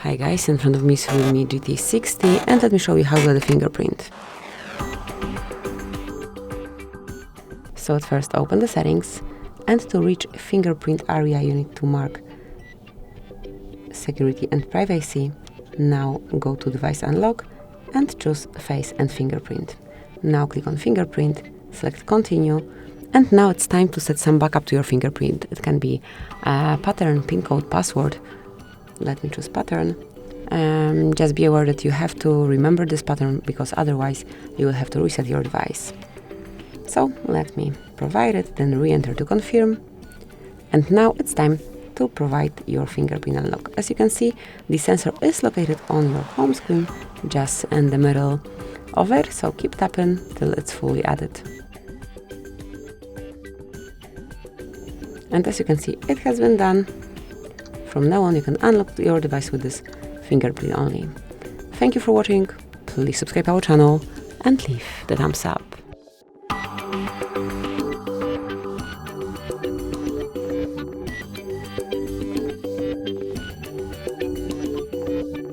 Hi guys, in front of me is Realme GT 60 and let me show you how to do the fingerprint. So at first open the settings, and to reach fingerprint area you need to mark security and privacy. Now go to device unlock and choose face and fingerprint. Now click on fingerprint, select continue, and now it's time to set some backup to your fingerprint. It can be a pattern, pin code, password. Let me choose pattern. Just be aware that you have to remember this pattern because otherwise you will have to reset your device. So let me provide it, then re-enter to confirm. And now it's time to provide your fingerprint unlock. As you can see, the sensor is located on your home screen, just in the middle of it, so keep tapping till it's fully added. And as you can see, it has been done. From now on, you can unlock your device with this fingerprint only. Thank you for watching. Please subscribe our channel and leave the thumbs up.